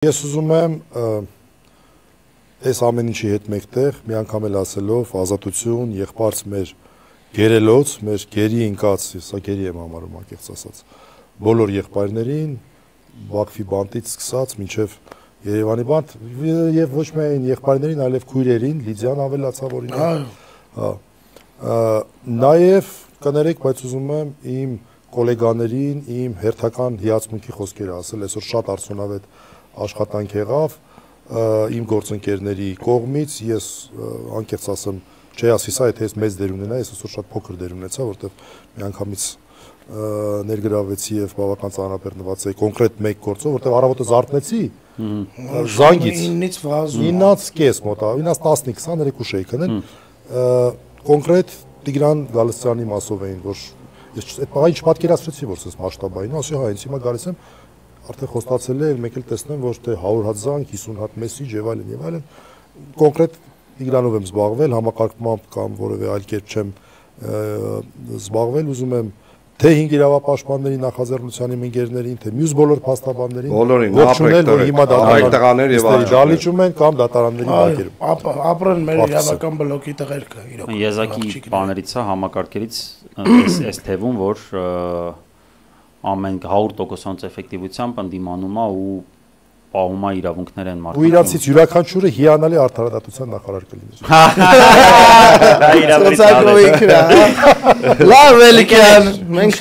Ես ուզում եմ այս ամեն ինչի հետ մեկտեղ մի անգամ էլ ասելով ազատություն, եղբայրս մեր գերելոց, մեր գերի ընկած, սա գերի եմ համարում անկեղծ ասած, բոլոր եղբայրներին, Բաքվի բանտից սկսած մինչև Երևանի բանտ եւ ոչ միայն եղբայրներին, այլև քույրերին, Լիդիան ավելացավ օրինակ։ Նաեւ կներեք, բայց ուզում եմ իմ գոլեգաներին, իմ հերթական հիացմունքի խոսքերը ասել, այսօր շատ արդյունավետ աշխատանք եղավ իմ գործընկերների կողմից, ես անկեղծ ասեմ, չի ասի սա, եթե ես մեծ դեր ունենա, ես այսօր շատ փոքր դեր ունեցա, որտեղ միանգամից ներգրավեցի եւ բավական ծանրաբեռնված էի կոնկրետ մեկ գործով, որտեղ առավոտը զարթնեցի զանգից 9:30 մոտ, 9:10-20 երեկույթ էի քնել, կոնկրետ Տիգրան Գալստյանի մասով էին, որ ես այդ բանը չպատկերացրեցի, որ sense մասշտաբային, ասի հա, ինձ հիմա գալիս եմ արդեն խոստացել է, մեկ էլ տեսնեմ, որ թե 100 հատ զանգ, 50 հատ մեսիջ եւ այլն, կոնկրետ Տիգրանով եմ զբաղվել, համակարգմամբ կամ որևէ այլ կերպ չեմ զբաղվել, ուզում եմ թե 5 իրավապաշտպանների նախաձեռնության իմ ընկերներին, թե մյուս բոլոր փաստաբաններին, ողջունել, որ հիմա դատարաններ եւ դալիճում են կամ դատարանների բակերում։ Ապրեն մեր իրավական բլոկի տղերքը, իրոք։ Եզակի բաներից է, համակարգերից այս թևում, որ ամեն 100% էֆեկտիվությամբ ընդդիմանում է ու պահում է իրավունքներ են մարդկանց։ Ու իրանցից յուրաքանչյուրը հիանալի արդարադատության նախարար կլինի։ Լավ, էլի կան։ Մենք